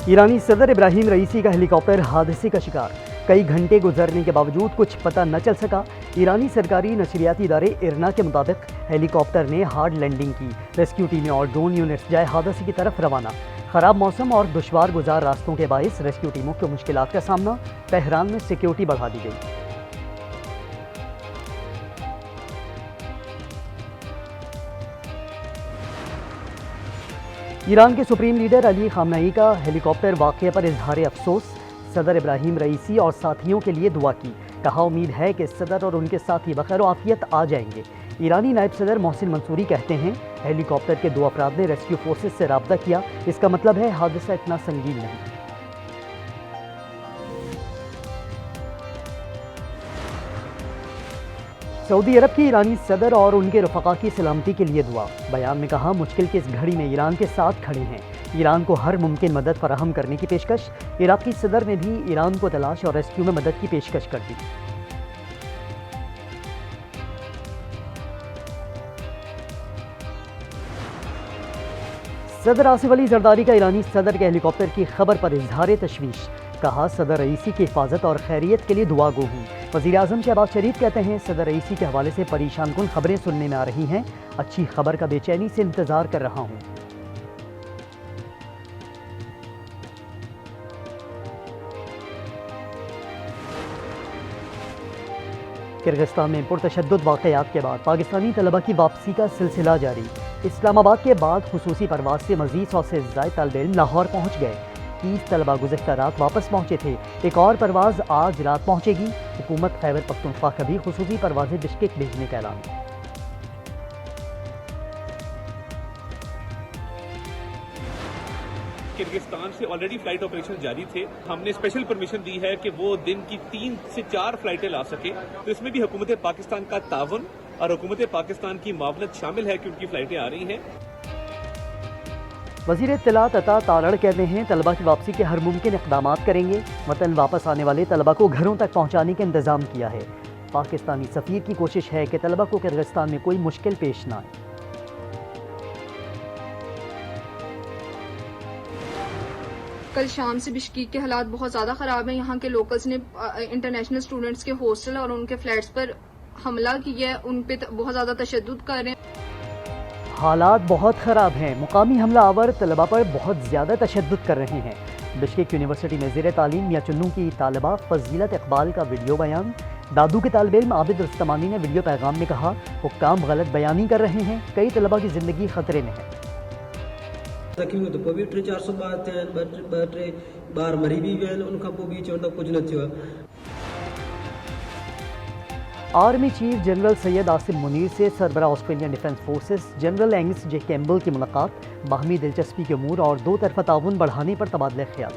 ایرانی صدر Ebrahim Raisi کا ہیلی کاپٹر حادثے کا شکار، کئی گھنٹے گزرنے کے باوجود کچھ پتہ نہ چل سکا۔ ایرانی سرکاری نشریاتی ادارے ارنا کے مطابق ہیلی کاپٹر نے ہارڈ لینڈنگ کی، ریسکیو ٹیمیں اور ڈرون یونٹس جائے حادثے کی طرف روانہ۔ خراب موسم اور دشوار گزار راستوں کے باعث ریسکیو ٹیموں کو مشکلات کا سامنا، تہران میں سیکیورٹی بڑھا دی گئی۔ ایران کے سپریم لیڈر علی خامنہئی کا ہیلی کاپٹر واقعے پر اظہار افسوس، صدر ابراہیم رئیسی اور ساتھیوں کے لیے دعا کی، کہا امید ہے کہ صدر اور ان کے ساتھی بخیر و عافیت آ جائیں گے۔ ایرانی نائب صدر محسن منصوری کہتے ہیں ہیلی کاپٹر کے 2 افراد نے ریسکیو فورسز سے رابطہ کیا، اس کا مطلب ہے حادثہ اتنا سنگین نہیں۔ سعودی عرب کی ایرانی صدر اور ان کے رفقا کی سلامتی کے لیے دعا، بیان میں کہا مشکل کی اس گھڑی میں ایران کے ساتھ کھڑے ہیں، ایران کو ہر ممکن مدد فراہم کرنے کی پیشکش۔ عراقی صدر نے بھی ایران کو تلاش اور ریسکیو میں مدد کی پیشکش کر دی۔ صدر آصف علی زرداری کا ایرانی صدر کے ہیلی کاپٹر کی خبر پر اظہار تشویش، کہا صدر رئیسی کی حفاظت اور خیریت کے لیے دعا گو ہوں۔ وزیر اعظم شہباز شریف کہتے ہیں صدر رئیسی کے حوالے سے پریشان کن خبریں سننے میں آ رہی ہیں، اچھی خبر کا بے چینی سے انتظار کر رہا ہوں۔ کرغزستان میں پرتشدد واقعات کے بعد پاکستانی طلبہ کی واپسی کا سلسلہ جاری، اسلام آباد کے بعد خصوصی پرواز سے مزید 100 سے زائد طالب علم لاہور پہنچ گئے۔ 30 طلبہ گزشتہ رات واپس پہنچے تھے، ایک اور پرواز آج رات پہنچے گی۔ حکومت خیبر پختونخوا کا بھی خصوصی پروازیں بشکیک بھیجنے کا اعلان۔ کرغزستان سے آلریڈی فلائٹ آپریشن جاری تھے، ہم نے اسپیشل پرمیشن دی ہے کہ وہ دن کی 3 سے 4 فلائٹیں لا سکے، تو اس میں بھی حکومت پاکستان کا تعاون اور حکومت پاکستان کی معاونت شامل ہے کہ ان کی فلائٹیں آ رہی ہیں۔ وزیر اطلاعات عطا تارڑ کہتے ہیں طلبہ کی واپسی کے ہر ممکن اقدامات کریں گے، وطن واپس آنے والے طلبہ کو گھروں تک پہنچانے کا انتظام کیا ہے۔ پاکستانی سفیر کی کوشش ہے کہ طلبہ کو کرغزستان میں کوئی مشکل پیش نہ آئے۔ کل شام سے بشکیک کے حالات بہت زیادہ خراب ہیں۔ یہاں کے لوکلز نے انٹرنیشنل اسٹوڈنٹس کے ہاسٹل اور ان کے فلیٹس پر حملہ کیا ہے، ان پہ بہت زیادہ تشدد کر رہے ہیں۔ حالات بہت خراب ہیں، مقامی حملہ آور طلبہ پر بہت زیادہ تشدد کر رہے ہیں۔ بشکیک یونیورسٹی میں زیر تعلیم میاں چنو کی طالبہ فضیلت اقبال کا ویڈیو بیان، دادو کے طالب علم عابد رستمانی نے ویڈیو پیغام میں کہا حکام غلط بیانی کر رہے ہیں، کئی طلبہ کی زندگی خطرے میں ہے۔ تکلیف تو پویٹر 400 بات ہیں، بٹرے بار مری بھی گئے ان کا پو بھی چوندا کچھ نہ تھیا۔ Army chief general Syed Asim Munir سے سربراہ Australian defence forces general Angus J Campbell کی ملاقات، باہمی دلچسپی کے امور اور 2 طرفہ تعاون بڑھانے پر تبادلہ خیال۔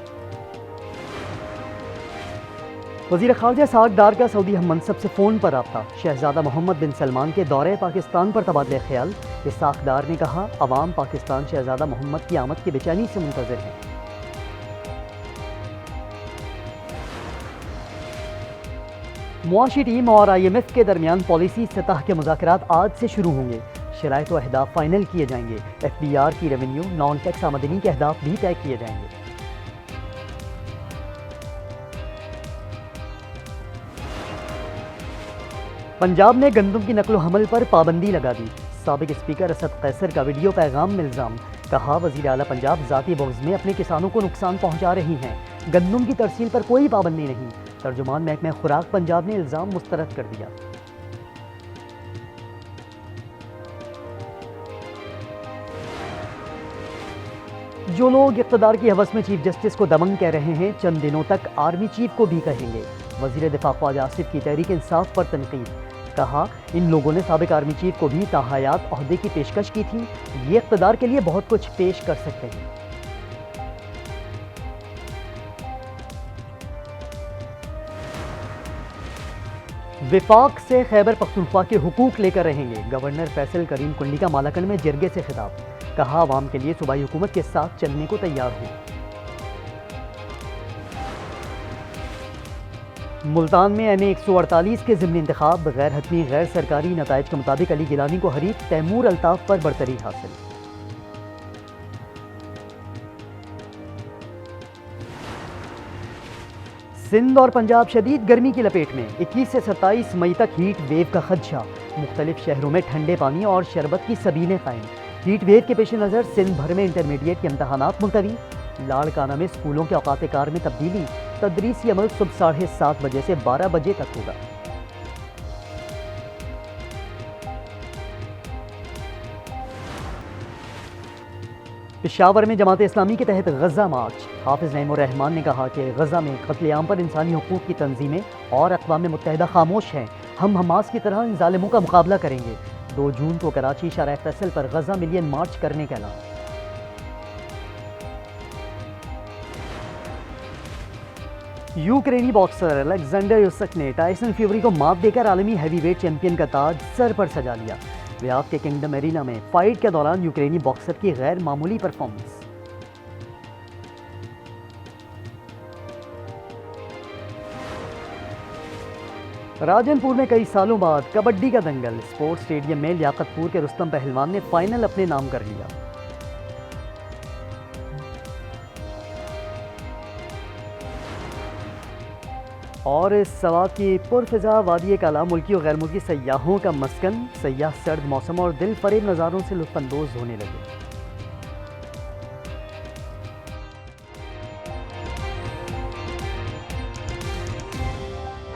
وزیر خارجہ اسحاق ڈار کا سعودی ہم منصب سے فون پر رابطہ، شہزادہ محمد بن سلمان کے دورہ پاکستان پر تبادلہ خیال۔ اسحاق ڈار نے کہا عوام پاکستان شہزادہ محمد کی آمد کی بے چینی سے منتظر ہیں۔ معاشی ٹیم اور IMF کے درمیان پالیسی سطح کے مذاکرات آج سے شروع ہوں گے، شرائط و اہداف فائنل کیے جائیں گے، FBR کی ریونیو نان ٹیکس آمدنی کے اہداف بھی طے کیے جائیں گے۔ پنجاب نے گندم کی نقل و حمل پر پابندی لگا دی، سابق اسپیکر اسد قیصر کا ویڈیو پیغام میں الزام، کہا وزیر اعلیٰ پنجاب ذاتی بغض میں اپنے کسانوں کو نقصان پہنچا رہی ہیں، گندم کی ترسیل پر کوئی پابندی نہیں۔ ترجمان محکمہ خوراک پنجاب نے الزام مسترد کر دیا۔ جو لوگ اقتدار کی ہوس میں چیف جسٹس کو دمنگ کہہ رہے ہیں چند دنوں تک آرمی چیف کو بھی کہیں گے، وزیر دفاع خواجہ آصف کی تحریک انصاف پر تنقید، کہا ان لوگوں نے سابق آرمی چیف کو بھی تاحیات عہدے کی پیشکش کی تھی، یہ اقتدار کے لیے بہت کچھ پیش کر سکتے ہیں۔ وفاق سے خیبر پختونخوا کے حقوق لے کر رہیں گے، گورنر فیصل کریم کنڈی کا مالاکنڈ میں جرگے سے خطاب، کہا عوام کے لیے صوبائی حکومت کے ساتھ چلنے کو تیار ہوں۔ ملتان میں MA 148 کے ضمنی انتخاب، غیر حتمی غیر سرکاری نتائج کے مطابق علی گیلانی کو حریف تیمور الطاف پر برتری حاصل۔ سندھ اور پنجاب شدید گرمی کی لپیٹ میں 21 سے 27 مئی تک ہیٹ ویو کا خدشہ، مختلف شہروں میں ٹھنڈے پانی اور شربت کی سبیلیں قائم۔ ہیٹ ویو کے پیش نظر سندھ بھر میں انٹرمیڈیٹ کے امتحانات ملتوی، لاڑکانہ میں اسکولوں کے اوقات کار میں تبدیلی، تدریسی عمل صبح 7:30 بجے سے 12 بجے تک ہوگا۔ پشاور میں جماعت اسلامی کے تحت غزہ مارچ، حافظ نعیم الرحمان نے کہا کہ غزہ میں قتل عام پر انسانی حقوق کی تنظیمیں اور اقوام متحدہ خاموش ہیں، ہم حماس کی طرح ان ظالموں کا مقابلہ کریں گے۔ 2 جون کو کراچی شارع فیصل پر غزہ ملین مارچ کرنے کا اعلان۔ یوکرینی باکسر الیگزینڈر یوسک نے ٹائسن فیوری کو مات دے کر عالمی ہیوی ویٹ چیمپئن کا تاج سر پر سجا لیا۔ ریاض کے کنگڈم ایرینا میں فائٹ کے دوران یوکرینی باکسر کی غیر معمولی پرفارمنس۔ راجن پور میں کئی سالوں بعد کبڈی کا دنگل، اسپورٹس اسٹیڈیم میں لیاقت پور کے رستم پہلوان نے فائنل اپنے نام کر لیا۔ اور سوات کی پرفضا وادی کالا ملکی و غیر ملکی سیاحوں کا مسکن، سیاح سرد موسم اور دل فریب نظاروں سے لطف اندوز ہونے لگے۔